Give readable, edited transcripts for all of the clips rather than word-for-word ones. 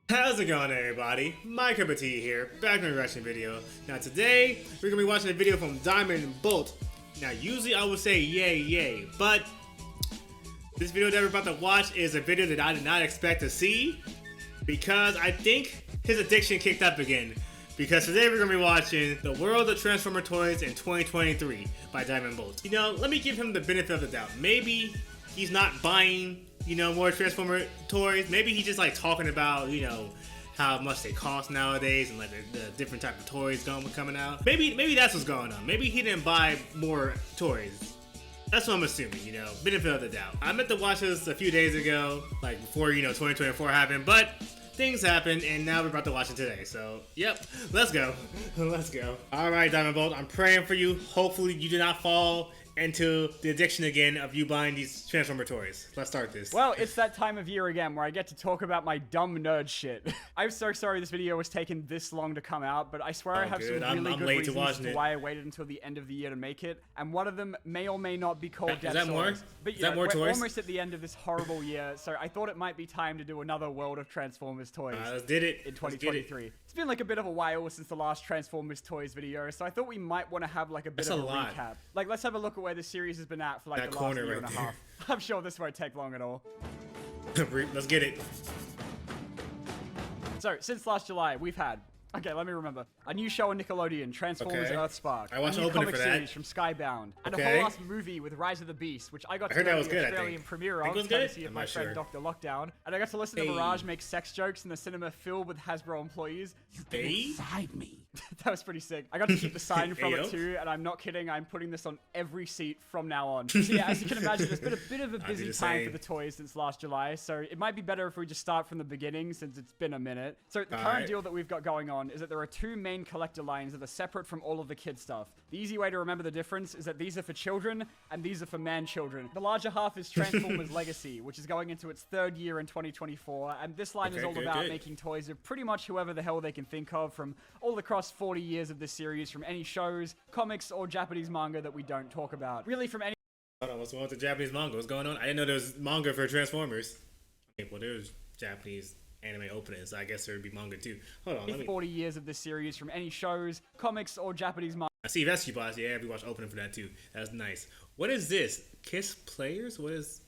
How's it going, everybody? My cup of tea here, back in a reaction video. Now today, we're gonna be watching a video from Diamondbolt. Now usually I would say yay, but this video that we're about to watch is a video that I did not expect to see because I think his addiction kicked up again. Because today we're gonna be watching The World of Transformer Toys in 2023 by Diamondbolt. You know, let me give him the benefit of the doubt. Maybe he's not buying more Transformer toys. Maybe he's just like talking about, how much they cost nowadays and like the different type of toys coming out. Maybe that's what's going on. Maybe he didn't buy more toys. That's what I'm assuming, benefit of the doubt. I meant to watch this a few days ago, like before, 2024 happened, but things happened and now we're about to watch it today. So, yep, let's go. Let's go. All right, Diamondbolt, I'm praying for you. Hopefully you do not fall into the addiction again of you buying these Transformer toys. Let's start this. Well, it's that time of year again where I get to talk about my dumb nerd shit. I'm so sorry this video was taking this long to come out, but I swear I have some really good reasons to why I waited until the end of the year to make it, and one of them may or may not be called Death Is that more? But, Is that more we're toys? almost at the end of this horrible year, so I thought it might be time to do another World of Transformers toys. Let's did it. In 2023. It's been like a bit of a while since the last Transformers toys video, so I thought we might want to have like a bit of a recap. Like, let's have a look at where the series has been at for like the last year and a half. I'm sure this won't take long at all. Let's get it. So, since last July, we've had... Okay, let me remember. A new show on Nickelodeon, Transformers Earthspark. I watched a new opening comic for that. series from Skybound. And a whole ass movie with Rise of the Beast, which I got to heard go that was to the good, Australian premiere of, courtesy of my friend Dr. Lockdown. And I got to listen to Mirage make sex jokes in the cinema filled with Hasbro employees. Inside me. That was pretty sick. I got to keep the sign from it too, and I'm not kidding, I'm putting this on every seat from now on. So yeah, as you can imagine, it's been a bit of a busy time for the toys since last July, so it might be better if we just start from the beginning since it's been a minute. So the current deal that we've got going on is that there are two main collector lines that are separate from all of the kid stuff. The easy way to remember the difference is that these are for children, and these are for man-children. The larger half is Transformers Legacy, which is going into its third year in 2024, and this line is all about making toys of pretty much whoever the hell they can think of from all across 40 years of this series, from any shows, comics, or Japanese manga that we don't talk about. Really from any... Hold on, what's going on with the Japanese manga? What's going on? I didn't know there was manga for Transformers. Okay, well, there's Japanese anime openings, so I guess there would be manga too. Hold on, let me... 40 years of this series, from any shows, comics, or Japanese manga. I see Rescue Boss. Yeah, we watched opening for that too. That's nice. What is this? Kiss Players? What is...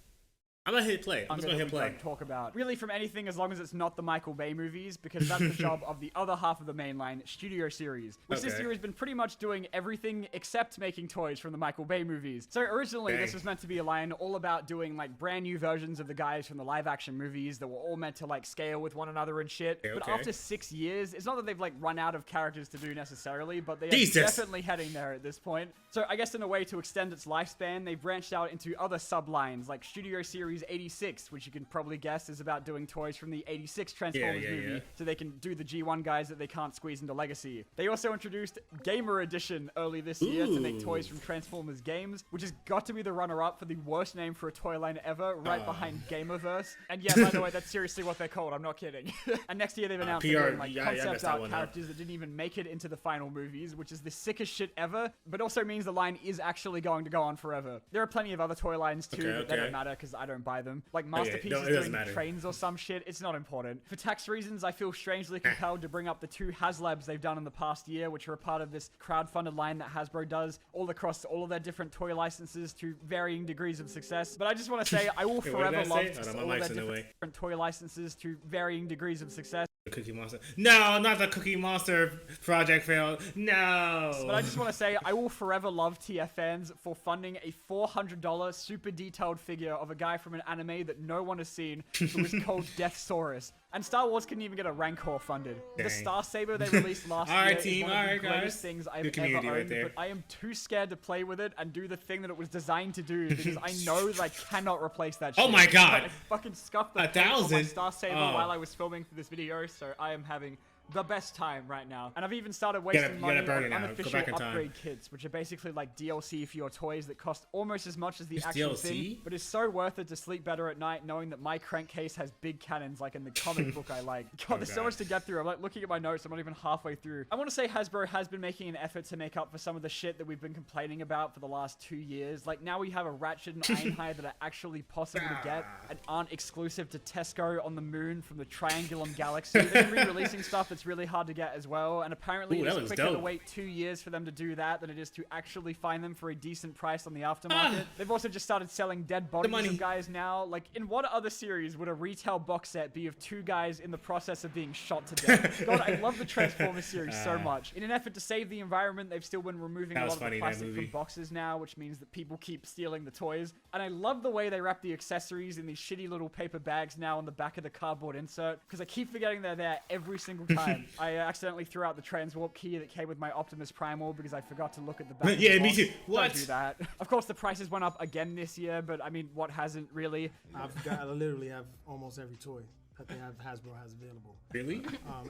I'm gonna hit play. I'm just gonna hit play. Don't talk about really from anything as long as it's not the Michael Bay movies, because that's the job of the other half of the mainline studio series, which this year has been pretty much doing everything except making toys from the Michael Bay movies. So originally this was meant to be a line all about doing like brand new versions of the guys from the live action movies that were all meant to like scale with one another and shit. But after 6 years, it's not that they've like run out of characters to do necessarily, but they are definitely heading there at this point. So I guess in a way to extend its lifespan, they branched out into other sublines like Studio Series 86, which you can probably guess is about doing toys from the 86 Transformers movie, so they can do the G1 guys that they can't squeeze into Legacy. They also introduced Gamer Edition early this year to make toys from Transformers games, which has got to be the runner-up for the worst name for a toy line ever, right behind Gamerverse. And yeah, by the way, that's seriously what they're called, I'm not kidding. And next year they've announced they're doing like concept art characters that didn't even make it into the final movies, which is the sickest shit ever, but also means the line is actually going to go on forever. There are plenty of other toy lines too, but they don't matter because I don't buy them. Like Masterpiece is doing trains or some shit. It's not important. For tax reasons, I feel strangely compelled to bring up the two HasLabs they've done in the past year, which are a part of this crowdfunded line that Hasbro does all across all of their different toy licenses to varying degrees of success. But I just want to say I will forever love all of their different toy licenses to varying degrees of success. Cookie Monster. No, not the Cookie Monster project failed. No. But I just want to say I will forever love TF fans for funding a $400 super detailed figure of a guy from an anime that no one has seen who was called Deathsaurus. And Star Wars couldn't even get a Rancor funded. The Star Saber they released last year is one of the greatest things I've ever owned, but I am too scared to play with it and do the thing that it was designed to do because I know that I cannot replace that shit. Oh my god! I fucking scuffed the paint on my Star Saber while I was filming for this video, so I am having the best time right now. And I've even started wasting money on unofficial upgrade kits, which are basically like DLC for your toys that cost almost as much as the actual thing, but it's so worth it to sleep better at night knowing that my crankcase has big cannons like in the comic book I like. God, there's so much to get through. I'm like looking at my notes, I'm not even halfway through. I want to say Hasbro has been making an effort to make up for some of the shit that we've been complaining about for the last 2 years. Like now we have a Ratchet and Ironhide that are actually possible to get and aren't exclusive to Tesco on the moon from the Triangulum Galaxy. They're re-releasing stuff that's really hard to get as well, and apparently it's quicker to wait 2 years for them to do that than it is to actually find them for a decent price on the aftermarket. They've also just started selling dead bodies of guys now. Like, in what other series would a retail box set be of 2 guys in the process of being shot to death? God, I love the Transformers series so much. In an effort to save the environment, they've still been removing a lot of the plastic from boxes now, which means that people keep stealing the toys. And I love the way they wrap the accessories in these shitty little paper bags now on the back of the cardboard insert, because I keep forgetting they're there every single time. I accidentally threw out the Transwarp key that came with my Optimus Primal because I forgot to look at the back. Yeah, me too. What? Don't do that. Of course, the prices went up again this year, but I mean, what hasn't really? I literally have almost every toy that they have Hasbro has available. Really?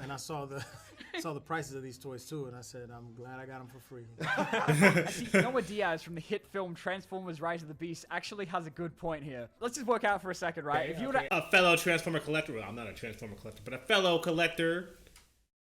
And I saw the prices of these toys too, and I said, I'm glad I got them for free. Actually, Noah Diaz from the hit film Transformers: Rise of the Beast actually has a good point here. Let's just work out for a second, right? If you were to a fellow Transformer collector, well, I'm not a Transformer collector, but a fellow collector,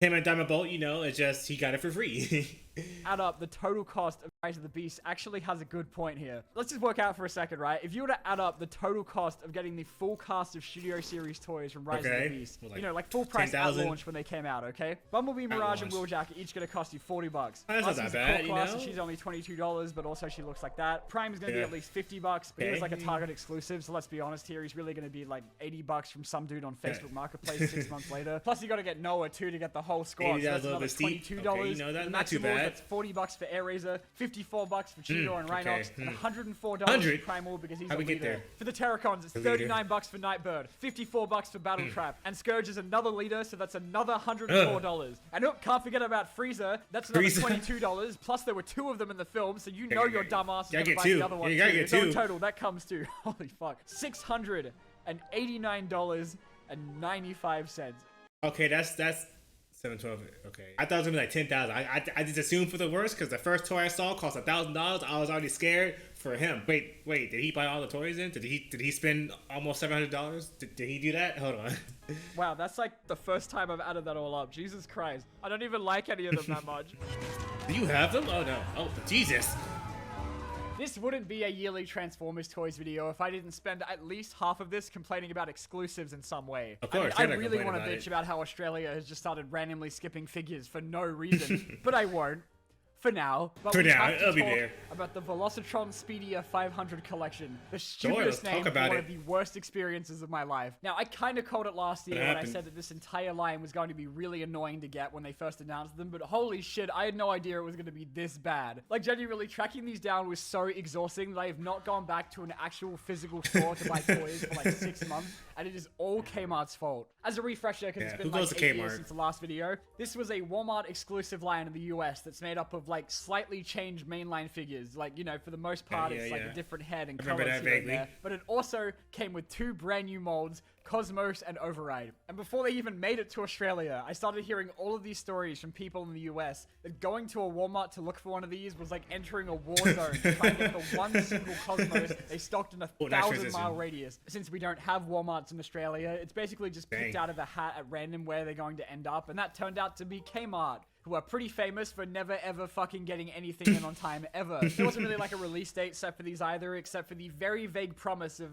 him and Diamondbolt, you know, it's just he got it for free. Add up the total cost of Rise of the Beast actually has a good point here. Let's just work out for a second, right? If you were to add up the total cost of getting the full cast of Studio Series toys from Rise of the Beast, well, like, you know, like full price 10,000 at launch when they came out, okay? Bumblebee, Mirage, and Wheeljack are each going to cost you $40. That's not that bad, you know? She's only $22, but also she looks like that. Prime is going to be at least $50, but he was like a Target exclusive, so let's be honest here, he's really going to be like $80 from some dude on Facebook Marketplace 6 months later. Plus you got to get Noah too to get the whole squad, so that's another $22. Okay, you know, that's not too bad. That's $40 for Airazor, $54 for Cheetor and Rhinox, and $104 for Primal because he's a leader. For the Terracons, it's $39 for Nightbird, $54 for Battletrap, and Scourge is another leader, so that's another $104. And look, can't forget about Freezer, that's another $22. Plus there were 2 of them in the film, so you know your dumbass is gonna buy the other one too. So in total, that comes to, holy fuck, $689.95. Okay, that's 712. Okay, I thought it was gonna be like 10,000. I just assumed for the worst because the first toy I saw cost $1,000. I was already scared for him. Wait, did he buy all the toys in? Did he spend almost $700? Did he do that? Hold on. Wow, that's like the first time I've added that all up. Jesus Christ, I don't even like any of them that much. Do you have them? Oh no. Oh Jesus. This wouldn't be a yearly Transformers toys video if I didn't spend at least half of this complaining about exclusives in some way. Of course, I really want to bitch about how Australia has just started randomly skipping figures for no reason, but I won't. For now. But for we now, have to it'll be talk there. About the Velocitron Speedia 500 collection. The stupidest name for one of the worst experiences of my life. Now, I kind of called it last year when I said that this entire line was going to be really annoying to get when they first announced them, but holy shit, I had no idea it was going to be this bad. Like, genuinely, tracking these down was so exhausting that I have not gone back to an actual physical store to buy toys for like 6 months, and it is all Kmart's fault. As a refresher, because it's been like 8 years since the last video, this was a Walmart exclusive line in the US that's made up of like slightly changed mainline figures. Like, you know, for the most part, it's like a different head and colors here and there. But it also came with 2 brand new molds, Cosmos and Override. And before they even made it to Australia, I started hearing all of these stories from people in the US that going to a Walmart to look for one of these was like entering a war zone to try and get the one single Cosmos they stocked in a 1,000-mile radius. Since we don't have Walmarts in Australia, it's basically just picked out of a hat at random where they're going to end up, and that turned out to be Kmart, who are pretty famous for never ever fucking getting anything in on time ever. There wasn't really like a release date set for these either, except for the very vague promise of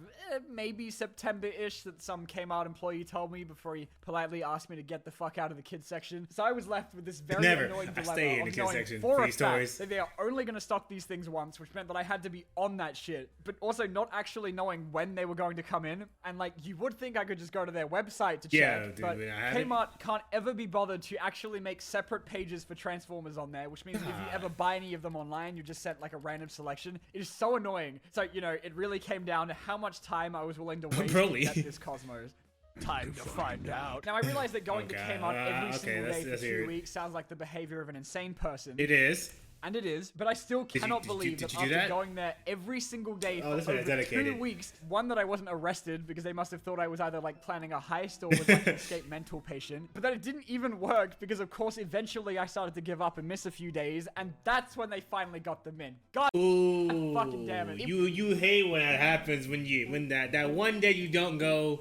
maybe September-ish that some Kmart employee told me before he politely asked me to get the fuck out of the kids section. So I was left with this very annoying dilemma of knowing for a fact that they are only going to stock these things once, which meant that I had to be on that shit, but also not actually knowing when they were going to come in. And like, you would think I could just go to their website to check, but Kmart can't ever be bothered to actually make separate pages for Transformers on there, which means that if you ever buy any of them online, you're just sent like a random selection. It is so annoying. So, you know, it really came down to how much time I was willing to waste to get this Cosmos. Time to find out. Now, I realize that going to Kmart every single day for 2 weeks sounds like the behavior of an insane person. It is. And it is, but I still cannot believe did that you do after that? going there every single day for this man is over dedicated. 2 weeks, one, that I wasn't arrested because they must have thought I was either like planning a heist or was like an escaped mental patient, but that it didn't even work because of course eventually I started to give up and miss a few days, and that's when they finally got them in. God fucking damn it. You hate when that happens, when that one day you don't go,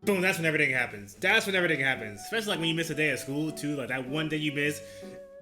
boom, that's when everything happens. That's when everything happens. Especially like when you miss a day of school too, like that one day you miss,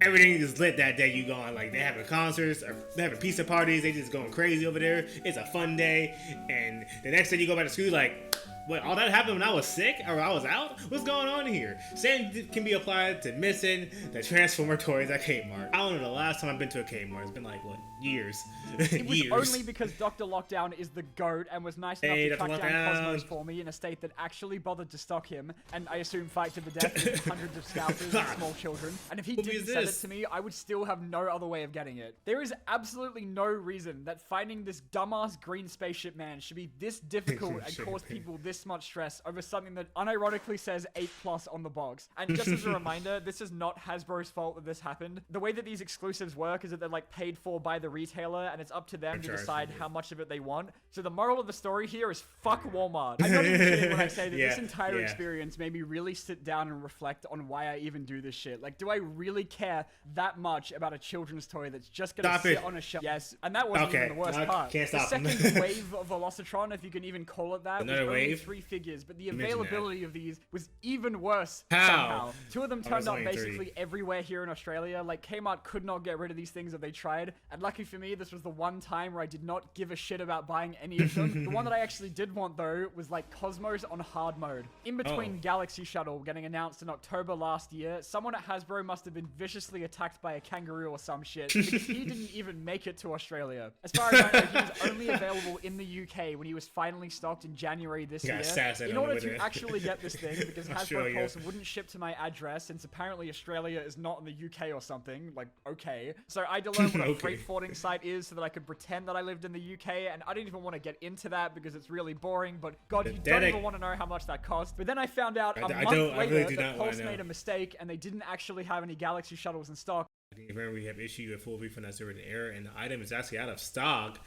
everything is lit that day you gone. Like they having concerts or they having pizza parties, they just going crazy over there. It's a fun day, and the next day you go back to school like, what, all that happened when I was sick or I was out? What's going on here? Same can be applied to missing the Transformer toys at Kmart. I don't know the last time I've been to a Kmart. It's been like, what, years? It was years. only because Dr. Lockdown is the GOAT and was nice enough to track down Cosmos for me in a state that actually bothered to stock him, and I assume fight to the death against hundreds of scalpers and small children. And if he didn't send it to me, I would still have no other way of getting it. There is absolutely no reason that finding this dumbass green spaceship man should be this difficult and cause people this much stress over something that unironically says 8+ on the box. And just as a reminder, this is not Hasbro's fault that this happened. The way that these exclusives work is that they're like paid for by the retailer, and it's up to them to decide how much of it they want. So the moral of the story here is fuck Walmart. I'm not even kidding when I say that this entire experience made me really sit down and reflect on why I even do this shit. Like, do I really care that much about a children's toy that's just gonna sit on a shelf? Yes, and that wasn't even the worst part. Can't the stop. second wave of Velocitron, if you can even call it that, Another was only wave? 3 figures, but the availability of these was even worse somehow. 2 of them turned up basically everywhere here in Australia. Like, Kmart could not get rid of these things if they tried, and lucky for me, this was the one time where I did not give a shit about buying any of them. The one that I actually did want though was like Cosmos on hard mode. In between Galaxy Shuttle getting announced in October last year, someone at Hasbro must have been viciously attacked by a kangaroo or some shit because he didn't even make it to Australia. As far as I know, he was only available in the UK when he was finally stocked in January this year. In order to actually get this thing, because Hasbro Pulse wouldn't ship to my address since apparently Australia is not in the UK or something. Like, okay. So I had to learn what a freight forwarding site is so that I could pretend that I lived in the UK, and I didn't even want to get into that because it's really boring, but God, you don't even want to know how much that cost. But then I found out a month later that Pulse made a mistake and they didn't actually have any Galaxy Shuttles in stock. Remember, we have issued a full refund that's an error and the item is actually out of stock.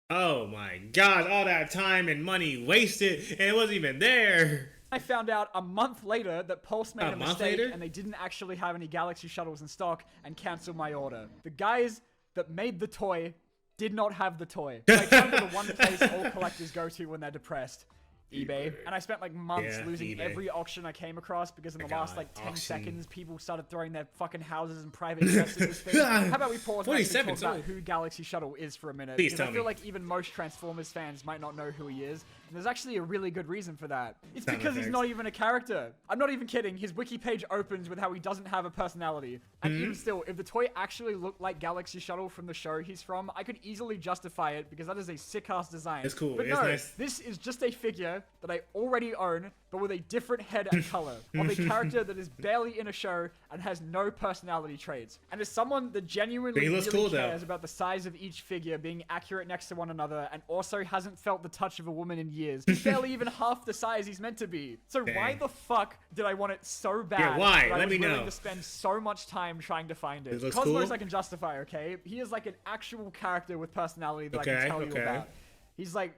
Oh my God, all that time and money wasted and it wasn't even there. I found out a month later that Pulse made a mistake and they didn't actually have any Galaxy Shuttles in stock and canceled my order. The guys that made the toy did not have the toy. So I turned to the one place all collectors go to when they're depressed. eBay. And I spent like months losing every auction I came across because in the last like 10 seconds, people started throwing their fucking houses and private jets at this thing. How about we pause and actually talk about who Galaxy Shuttle is for a minute? Because I feel like even most Transformers fans might not know who he is. And there's actually a really good reason for that. It's because he's not even a character. I'm not even kidding. His wiki page opens with how he doesn't have a personality. And even still, if the toy actually looked like Galaxy Shuttle from the show he's from, I could easily justify it because that is a sick-ass design. It's cool. But no, this is just a figure that I already own, but with a different head and color, of a character that is barely in a show and has no personality traits. And as someone that genuinely really cares about the size of each figure being accurate next to one another and also hasn't felt the touch of a woman in years, he's barely even half the size he's meant to be. So why the fuck did I want it so bad? Yeah, why? Let me know. I was willing know. to spend so much time trying to find it. Cosmos I can justify, okay? He is like an actual character with personality that I can tell you about. He's like...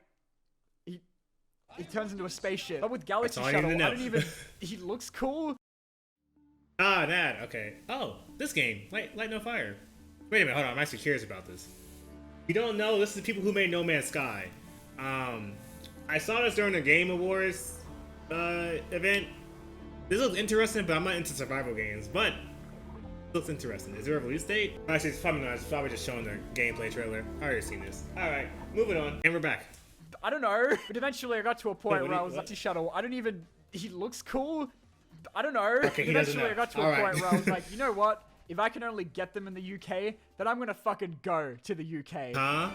He turns into a spaceship. But with Galaxy Shuttle, I don't even... He looks cool. Ah, that. Okay. Oh, this game. Light No Fire. Wait a minute. Hold on. I'm actually curious about this. You don't know, this is the people who made No Man's Sky. I saw this during the Game Awards event. This looks interesting, but I'm not into survival games. But it looks interesting. Is there a release date? Actually, it's probably not. It's probably just showing the gameplay trailer. I already seen this. Alright, moving on. And we're back. I don't know. But eventually I got to a point where I was like, Shuttle, I don't even... He looks cool. I don't know. Okay, eventually I got to a point where I was like, you know what? If I can only get them in the UK, then I'm gonna fucking go to the UK. Huh?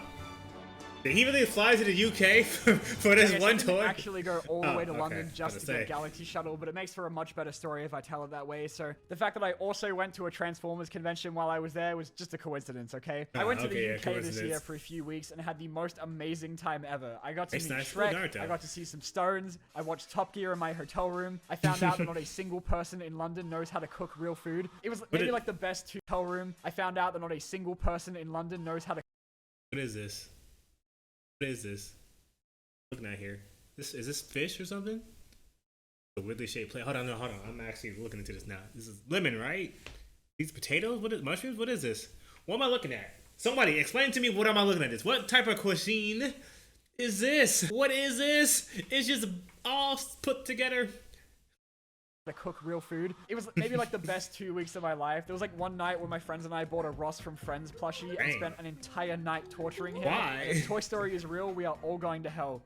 Did he really fly to the UK for this I one didn't toy? actually go all the way to okay. London just About to to get say. Galaxy Shuttle, but it makes for a much better story if I tell it that way. So the fact that I also went to a Transformers convention while I was there was just a coincidence, okay? I went to okay, the UK this coincidence. year for a few weeks and had the most amazing time ever. I got to It's meet nice. Shrek, Naruto. I got to see some stones, I watched Top Gear in my hotel room, I found out that not a single person in London knows how to cook real food. It was maybe like the best hotel room. I found out that not a single person in London knows how to. What is this? What is this? Looking at here. Is this fish or something? A weirdly shaped plate. Hold on. I'm actually looking into this now. This is lemon, right? These potatoes? What is mushrooms? What is this? What am I looking at? Somebody explain to me, what am I looking at this? What type of cuisine is this? What is this? It's just all put together. To cook real food. It was maybe like the best 2 weeks of my life. There was like one night where my friends and I bought a Ross from Friends plushie and Dang. spent an entire night torturing him. Why? If Toy Story is real, we are all going to hell.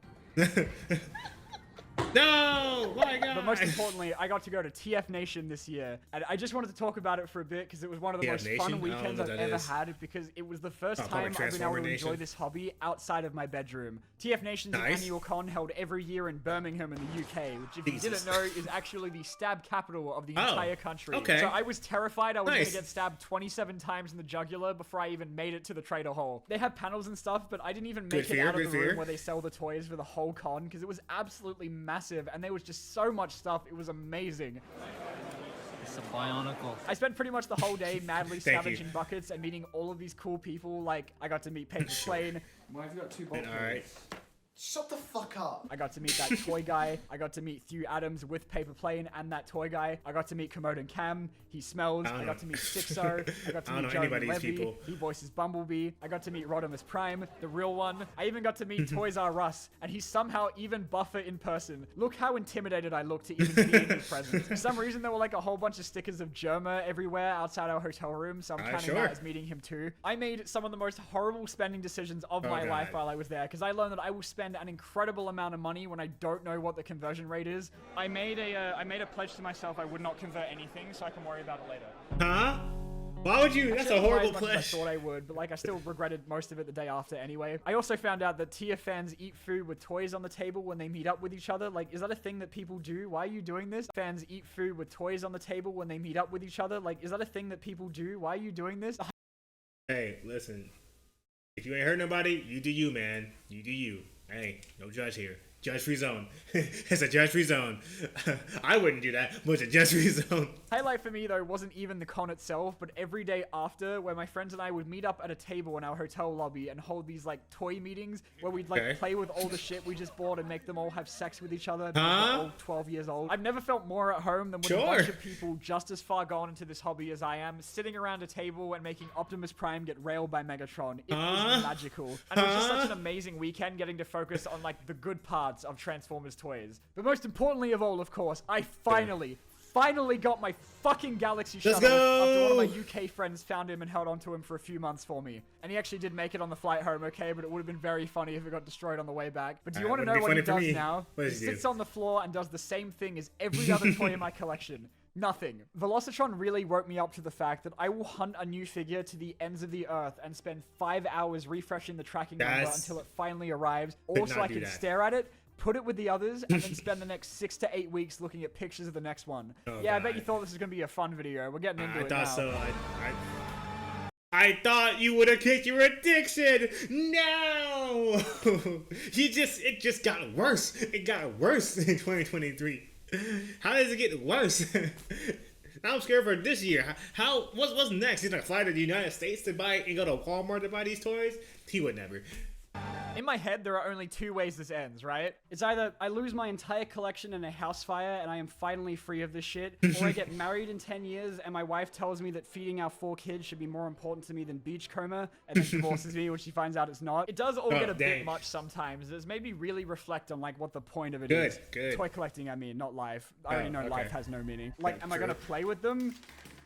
No! My God! But most importantly, I got to go to TF Nation this year, and I just wanted to talk about it for a bit because it was one of the TF most Nation? fun I don't weekends know I've what that ever is. had because it was the first Oh, time like I've been able to Transformer enjoy Nation? this hobby outside of my bedroom. TF Nation's an Nice. annual con held every year in Birmingham in the UK, which if you Jesus. didn't know is actually the stab capital of the Oh, entire country. okay. So I was terrified I was going Nice. to get stabbed 27 times in the jugular before I even made it to the trader hall. They have panels and stuff, but I didn't even make it out of the room where they sell the toys for the whole con because it was absolutely massive and there was just so much stuff. It was amazing. It's a bionicle. I spent pretty much the whole day madly Thank you. scavenging buckets and meeting all of these cool people. Like, I got to meet Paper Plane. Why have you got two All right. Shut the fuck up. I got to meet that toy guy. I got to meet Thew Adams with Paper Plane and that toy guy. I got to meet Komodo and Cam. He smells. I don't I got know. to meet Sixo. I got to I don't meet know any Jeremy of these Levy. people. He voices Bumblebee. I got to meet Rodimus Prime, the real one. I even got to meet Toys R Us, and he's somehow even buffer in person. Look how intimidated I look to even be in his presence. For some reason, there were like a whole bunch of stickers of Germa everywhere outside our hotel room, so I'm counting sure. that as meeting him too. I made some of the most horrible spending decisions of my God. life while I was there, because I learned that I will spend an incredible amount of money when I don't know what the conversion rate is. I made a pledge to myself I would not convert anything, so I can worry about it later. Huh? Why would you? I That's shouldn't a lie horrible as much as pledge. I thought I would, but like I still regretted most of it the day after anyway. I also found out that Tia fans eat food with toys on the table when they meet up with each other. Like, is that a thing that people do? Why are you doing this? Fans eat food with toys on the table when they meet up with each other. Like, is that a thing that people do? Why are you doing this? Hey, listen. If you ain't hurt nobody, you do you, man. You do you. Hey, no judge here. Judge-free zone. It's a judge-free zone. I wouldn't do that, but it's a judge-free zone. Highlight for me though wasn't even the con itself, but every day after, where my friends and I would meet up at a table in our hotel lobby and hold these like toy meetings where we'd like Okay. play with all the shit we just bought and make them all have sex with each other because Huh? we're all 12 years old. I've never felt more at home than with a Sure. bunch of people just as far gone into this hobby as I am, sitting around a table and making Optimus Prime get railed by Megatron. It was magical. And it was just such an amazing weekend getting to focus on like the good parts of Transformers toys. But most importantly of all, of course, I finally got my fucking Galaxy Let's Shuttle after one of go! my UK friends found him and held onto him for a few months for me. And he actually did make it on the flight home okay, but it would have been very funny if it got destroyed on the way back. But do you want to wouldn't know be what he funny for does me. now? What He does he do? sits on the floor and does the same thing as every other toy in my collection. Nothing. Velocitron really woke me up to the fact that I will hunt a new figure to the ends of the earth and spend 5 hours refreshing the tracking number That's- until it finally arrives. Could Also, not I do can that. stare at it, put it with the others, and then spend the next 6 to 8 weeks looking at pictures of the next one. Oh, Yeah, I bet God. you thought this was going to be a fun video. We're getting into I it thought now. so. I thought you would have kicked your addiction. No, it just got worse. It got worse in 2023. How does it get worse? Now I'm scared for this year. What's next? He's gonna fly to the United States to buy and go to Walmart to buy these toys? He would never. In my head, there are only 2 ways this ends, right? It's either I lose my entire collection in a house fire and I am finally free of this shit, or I get married in 10 years and my wife tells me that feeding our 4 kids should be more important to me than beach coma, and then divorces me when she finds out it's not. It does all get a bit dang. much sometimes. It's made me really reflect on like what the point of it Good, is. good. Toy collecting, I mean, not life. I already know okay. life has no meaning. Like, Yeah, am I true. gonna play with them?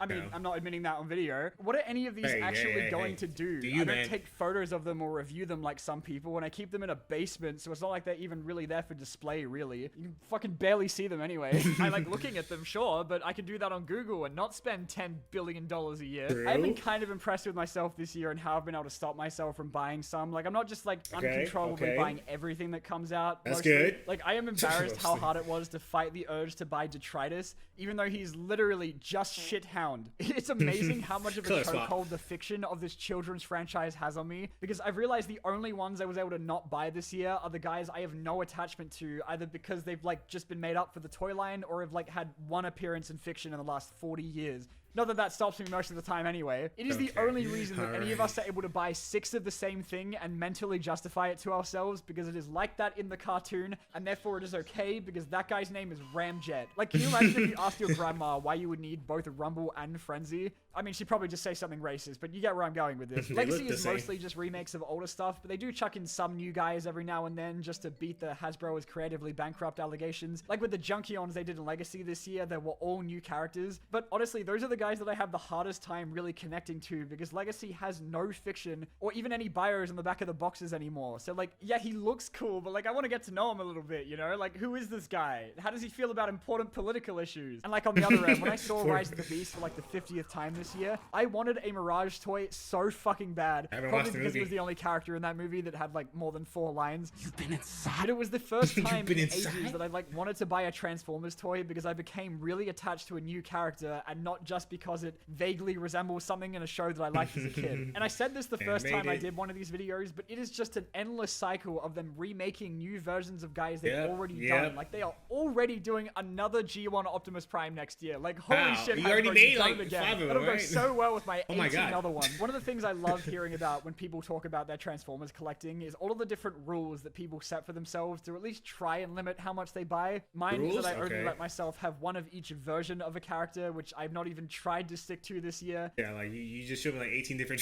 I mean, No. I'm not admitting that on video. What are any of these actually going to do? Do you, I don't man? take photos of them or review them like some people, and I keep them in a basement, so it's not like they're even really there for display, really. You can fucking barely see them anyway. I like looking at them, sure, but I can do that on Google and not spend $10 billion a year. True. I've been kind of impressed with myself this year and how I've been able to stop myself from buying some. Like, I'm not just like uncontrollably buying everything that comes out. That's mostly. good. Like, I am embarrassed how Mostly. hard it was to fight the urge to buy detritus, even though he's literally just shit hound. It's amazing how much of a Color swap. chokehold the fiction of this children's franchise has on me, because I've realized the only ones I was able to not buy this year are the guys I have no attachment to, either because they've like just been made up for the toy line or have like had one appearance in fiction in the last 40 years. Not that that stops me most of the time anyway. It is the only reason that any of us are able to buy 6 of the same thing and mentally justify it to ourselves, because it is like that in the cartoon, and therefore it is okay because that guy's name is Ramjet. Like, can you imagine if you asked your grandma why you would need both Rumble and Frenzy? I mean, she'd probably just say something racist, but you get where I'm going with this. Legacy is mostly just remakes of older stuff, but they do chuck in some new guys every now and then just to beat the Hasbro is creatively bankrupt allegations. Like with the Junkions they did in Legacy this year, they were all new characters. But honestly, those are the guys that I have the hardest time really connecting to, because Legacy has no fiction or even any bios on the back of the boxes anymore. So like, yeah, he looks cool, but like, I want to get to know him a little bit, you know? Like, who is this guy? How does he feel about important political issues? And like on the other end, when I saw Rise of the Beast for like the 50th time this year, I wanted a Mirage toy so fucking bad. I haven't Probably watched the because he movie. was the only character in that movie that had like more than 4 lines. You've been inside. But it was the first time been in inside? ages that I like wanted to buy a Transformers toy, because I became really attached to a new character, and not just because it vaguely resembles something in a show that I liked as a kid. And I said this the first time I did one of these videos, but it is just an endless cycle of them remaking new versions of guys they've already done. Like, they are already doing another G1 Optimus Prime next year. Like, holy Wow, shit, you Hasbro, already you've made, done like, it again. 5 of them, That'll go right? so well with my Oh my 18 God. other ones. One of the things I love hearing about when people talk about their Transformers collecting is all of the different rules that people set for themselves to at least try and limit how much they buy. Mine is Rules? that I only Okay. let myself have one of each version of a character, which I've not even tried to stick to this year. Yeah, like you just showed me like 18 different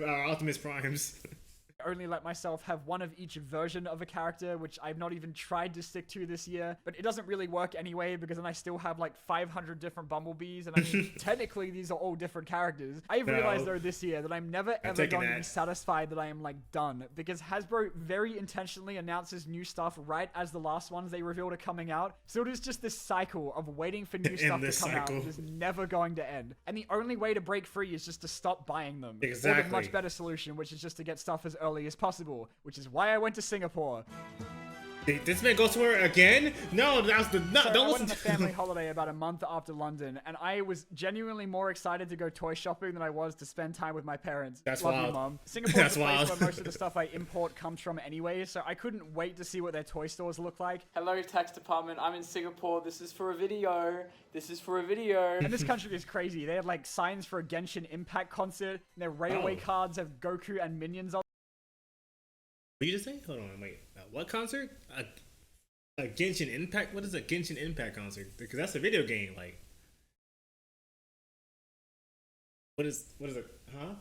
Optimus Primes. Only let myself have one of each version of a character, which I've not even tried to stick to this year. But it doesn't really work anyway, because then I still have like 500 different Bumblebees, and I mean, technically these are all different characters. I've realized though this year that I'm never ever taking going to be that. satisfied that I am like done, because Hasbro very intentionally announces new stuff right as the last ones they revealed are coming out. So it is just this cycle of waiting for new stuff to Endless come out cycle. that is never going to end. And the only way to break free is just to stop buying them. Or the Exactly. much better solution, which is just to get stuff as early as possible, which is why I went to Singapore. Did this man go somewhere again? No, that was the So don't I went listen on a to family holiday about a month after London, and I was genuinely more excited to go toy shopping than I was to spend time with my parents. That's Love you, wild. Mom. Singapore's That's the place wild. where most of the stuff I import comes from anyway, so I couldn't wait to see what their toy stores look like. Hello, tax department. I'm in Singapore. This is for a video. This is for a video. And this country is crazy. They had like signs for a Genshin Impact concert, and their railway Oh. cards have Goku and minions on. What did you just say? Hold on, wait. What concert? A Genshin Impact? What is a Genshin Impact concert? Because that's a video game. Like, what is it? Huh?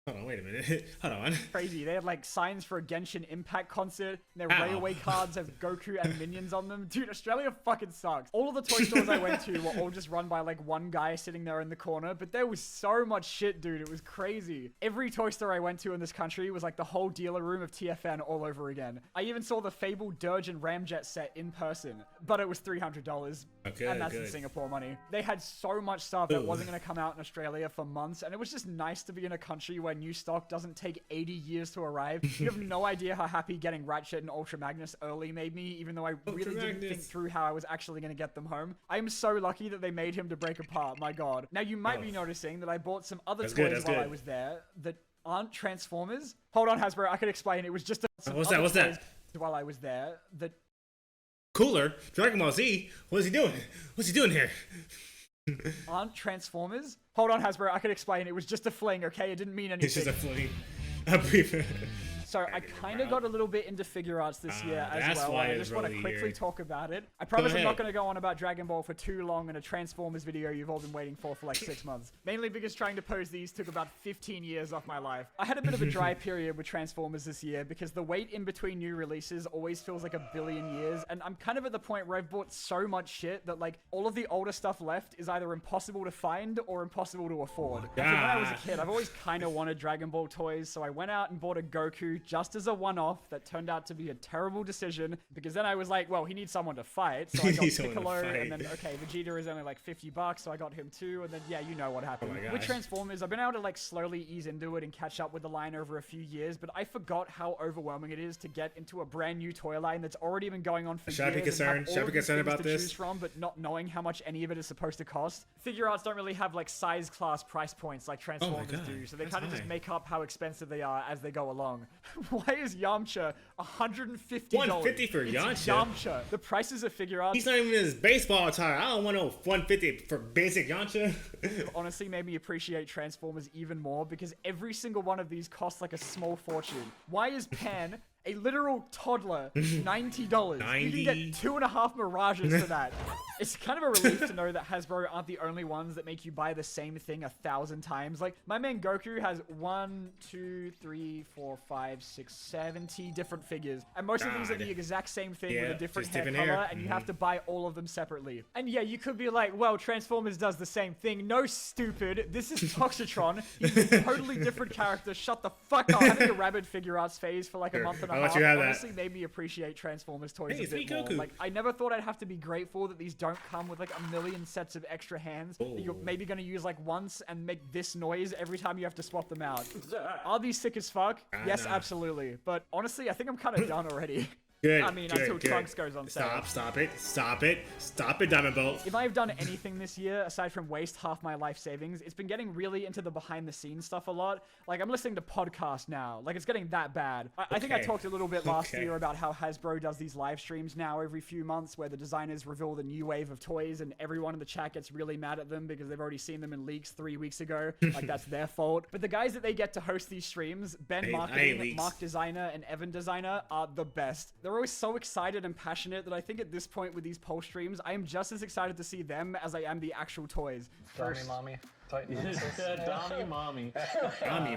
Hold on, wait a minute. Hold on. Crazy. They had like signs for a Genshin Impact concert, and their Ow. railway cards have Goku and minions on them. Dude, Australia fucking sucks. All of the toy stores I went to were all just run by like one guy sitting there in the corner, but there was so much shit, dude. It was crazy. Every toy store I went to in this country was like the whole dealer room of TFN all over again. I even saw the fabled Dirge and Ramjet set in person, but it was $300. Okay, and that's in good. Singapore money. They had so much stuff that Ooh. wasn't going to come out in Australia for months, and it was just nice to be in a country where new stock doesn't take 80 years to arrive. You have no idea how happy getting Ratchet and Ultra Magnus early made me, even though I really Ultra didn't think Magnus. through how I was actually going to get them home. I am so lucky that they made him to break apart, my god. Now you might be noticing that I bought some other That's toys good, that's while I good. was there that aren't Transformers. Hold on, Hasbro, I can explain. It was just some What's other that? What's that? toys while I was there that Cooler? Dragon Ball Z? What is he doing? What's he doing here? aren't Transformers. Hold on, Hasbro, I can explain. It was just a fling, okay? It didn't mean anything. It's just a fling. A brief. So I kind of got a little bit into figure arts this year as that's well. why And I it's just want to really quickly here. talk about it. I promise I'm not ahead. going to go on about Dragon Ball for too long in a Transformers video you've all been waiting for like 6 months. Mainly because trying to pose these took about 15 years off my life. I had a bit of a dry period with Transformers this year because the wait in between new releases always feels like a billion years, and I'm kind of at the point where I've bought so much shit that like all of the older stuff left is either impossible to find or impossible to afford. And from when I was a kid, I've always kind of wanted Dragon Ball toys, so I went out and bought a Goku just as a one-off that turned out to be a terrible decision because then I was like, well, he needs someone to fight, so I got needs someone to Piccolo, fight. and then okay, Vegeta is only like $50, so I got him too, and then yeah, you know what happened. my With gosh. Transformers, I've been able to like slowly ease into it and catch up with the line over a few years, but I forgot how overwhelming it is to get into a brand new toy line that's already been going on for Should I be years and have concerned? all Should I of be these concerned things about to this? choose from, but not knowing how much any of it is supposed to cost. Figure arts don't really have like size class price points like Transformers God, do, so they that's kind of just high. make up how expensive they are as they go along. Why is Yamcha $150? $150 for It's Yamcha? Yamcha. The prices of figure arts He's not even in his baseball attire. I don't want no 150 for basic Yamcha. honestly made me appreciate Transformers even more because every single one of these costs like a small fortune. Why is Pan, a literal toddler, $90? You can get 2.5 Mirages for that. It's kind of a relief to know that Hasbro aren't the only ones that make you buy the same thing 1,000 times. Like, my man Goku has 1, 2, 3, 4, 5, 6, 70 different figures. And most of these are God. the exact same thing Yeah, with a different just hair different color, hair. and you have to buy all of them separately. And yeah, you could be like, well, Transformers does the same thing. No, stupid. This is Toxitron. He's a totally different character. Shut the fuck up. Having a rabid figure arts phase for like a Sure, month and a I'll let half you have that. honestly made me appreciate Transformers toys Hey, a it's bit me, more. Goku. Like, I never thought I'd have to be grateful that these don't come with like a million sets of extra hands that you're Oh. maybe going to use like once and make this noise every time you have to swap them out. Are these sick as fuck? Yes, nah. absolutely. But honestly, I think I'm kind of done already. Good. I mean, good, until good. Trunks goes on sale. Stop it. Stop it. Stop it, Diamondbolt. If I've done anything this year, aside from waste half my life savings, it's been getting really into the behind-the-scenes stuff a lot. Like, I'm listening to podcasts now. Like, it's getting that bad. I think I Okay. talked a little bit last Okay. year about how Hasbro does these live streams now every few months where the designers reveal the new wave of toys and everyone in the chat gets really mad at them because they've already seen them in leaks 3 weeks ago. Like, that's their fault. But the guys that they get to host these streams, Ben I hate Marketing, leaks. Mark Designer, and Evan Designer, are the best. They're always so excited and passionate that I think at this point with these poll streams, I am just as excited to see them as I am the actual toys. Mommy, mommy. Tighten up. Donnie mommy.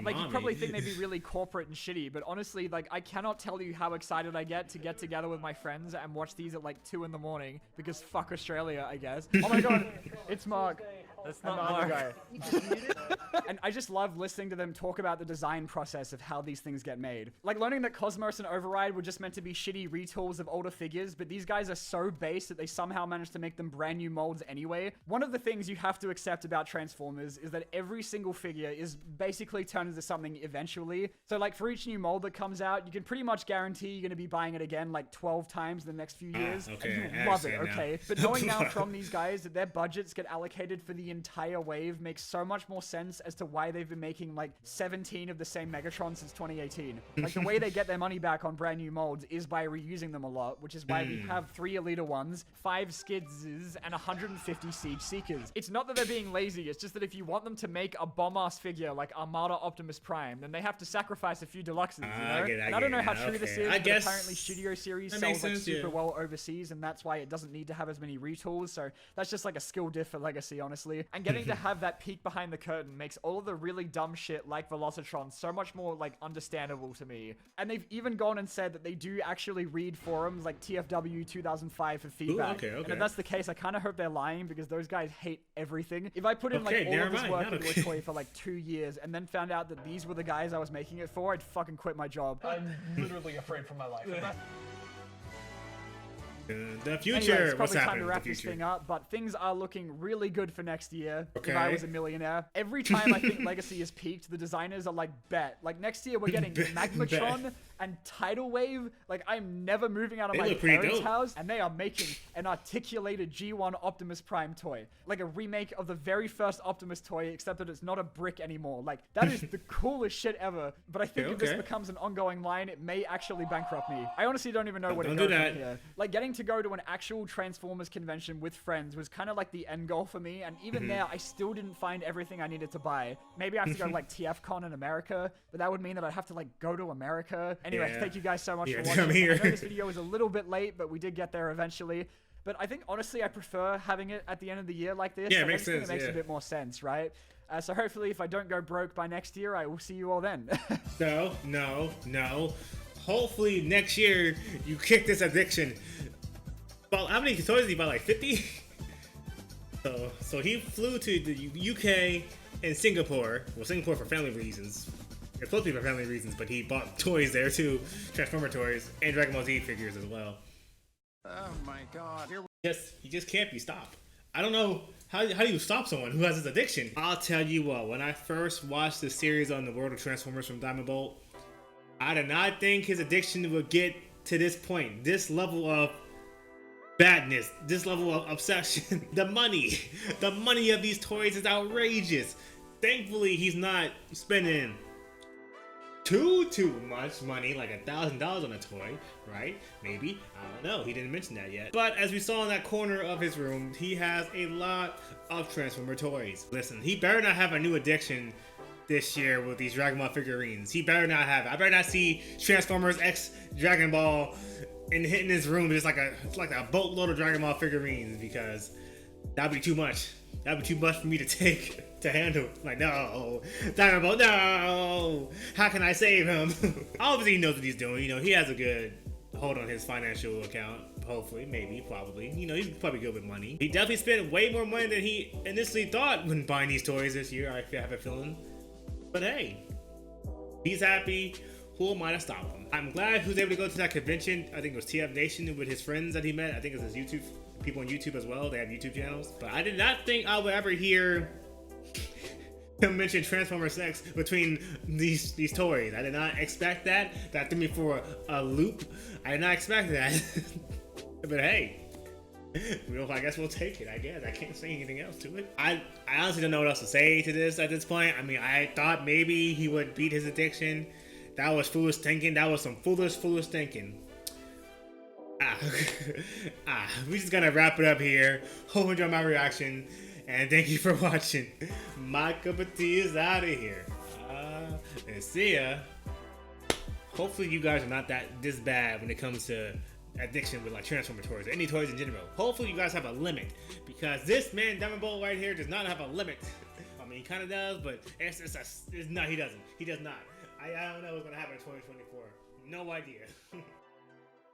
Like, you probably think they'd be really corporate and shitty, but honestly, like, I cannot tell you how excited I get to get together with my friends and watch these at like 2 in the morning because fuck Australia, I guess. Oh my god, it's Mark. That's And not the other Mark. guy. And I just love listening to them talk about the design process of how these things get made. Like learning that Cosmos and Override were just meant to be shitty retools of older figures, but these guys are so base that they somehow managed to make them brand new molds anyway. One of the things you have to accept about Transformers is that every single figure is basically turned into something eventually. So like for each new mold that comes out, you can pretty much guarantee you're going to be buying it again like 12 times in the next few years. okay, And I you love it, understand now. okay? But knowing now from these guys that their budgets get allocated for the entire wave makes so much more sense as to why they've been making like 17 of the same Megatron since 2018. Like the way they get their money back on brand new molds is by reusing them a lot, which is why we have 3 Elita ones, 5 Skidses, and 150 Siege Seekers. It's not that they're being lazy, it's just that if you want them to make a bomb-ass figure like Armada Optimus Prime, then they have to sacrifice a few deluxes, you know? I get it, And I don't know how yeah, true this okay. is, I but guess apparently Studio Series that sells makes like sense, super yeah. well overseas, and that's why it doesn't need to have as many retools, so that's just like a skill diff for Legacy, honestly. And getting to have that peek behind the curtain makes all of the really dumb shit like Velocitron so much more like understandable to me. And they've even gone and said that they do actually read forums like TFW 2005 for feedback. okay, And okay. if that's the case, I kind of hope they're lying because those guys hate everything. If I put in Okay, like all never of this mind, work not into okay. a toy for like 2 years and then found out that these were the guys I was making it for, I'd fucking quit my job. I'm literally afraid for my life. The future. Anyway, it's What's probably time happening to in wrap the this future? thing up, but things are looking really good for next year. If Okay. I was a millionaire. Every time I think Legacy is peaked, the designers are like, bet. Like next year we're getting Magmatron and Tidal Wave. Like, I'm never moving out of They my look pretty parents' dope. house, and they are making an articulated G1 Optimus Prime toy. Like a remake of the very first Optimus toy, except that it's not a brick anymore. Like, that is the coolest shit ever. But I think if this Okay. becomes an ongoing line, it may actually bankrupt me. I honestly don't even know where to Don't go do from that. here. Like, getting to go to an actual Transformers convention with friends was kind of like the end goal for me, and even there, I still didn't find everything I needed to buy. Maybe I have to go to, like, TFCon in America, but that would mean that I'd have to, like, go to America. Anyway, Yeah. thank you guys so much Yeah, for come watching. here. I know this video was a little bit late, but we did get there eventually. But I think, honestly, I prefer having it at the end of the year like this. Yeah, it Like, I makes just think sense, It makes yeah. a bit more sense, right? So hopefully, if I don't go broke by next year, I will see you all then. No. Hopefully next year you kick this addiction. Well, how many toys did he buy? Like 50? So he flew to the UK and Singapore. Well, Singapore for family reasons. It's supposed to be for family reasons, but he bought toys there too, Transformer toys and Dragon Ball Z figures as well. Oh my god. He just can't be stopped. I don't know how do you stop someone who has this addiction? I'll tell you what, when I first watched the series on the World of Transformers from Diamondbolt, I did not think his addiction would get to this point, this level of badness, this level of obsession. The money of these toys is outrageous. Thankfully, he's not spending too much money, like $1,000 on a toy, right? Maybe, I don't know. He didn't mention that yet. But as we saw in that corner of his room, he has a lot of Transformer toys. Listen, he better not have a new addiction this year with these Dragon Ball figurines. He better not have it. I better not see Transformers X Dragon Ball and hitting his room just like a boatload of Dragon Ball figurines, because that'd be too much. That'd be too much for me to take, to handle. Like, no, Dragon Ball, no! How can I save him? Obviously he knows what he's doing. You know, he has a good hold on his financial account. Hopefully, maybe, probably. You know, he's probably good with money. He definitely spent way more money than he initially thought when buying these toys this year, I have a feeling. But hey, he's happy. Who am I to stop him? I'm glad he was able to go to that convention. I think it was TF Nation with his friends that he met. I think it was his YouTube, people on YouTube as well. They have YouTube channels. But I did not think I would ever hear him mention Transformers X between these toys. I did not expect that. That threw me for a loop. I did not expect that. But hey, I guess we'll take it. I guess I can't say anything else to it. I honestly don't know what else to say to this at this point. I mean, I thought maybe he would beat his addiction. That was foolish thinking. That was some foolish thinking. We're just gonna wrap it up here. Hope you enjoyed my reaction, and thank you for watching. My cup of tea is out of here. And see ya. Hopefully you guys are not this bad when it comes to addiction with like Transformer toys or any toys in general. Hopefully you guys have a limit, because this man Diamondbolt right here does not have a limit. I mean, he kind of does, but no, he doesn't. He does not. I don't know what's gonna happen in 2024. No idea.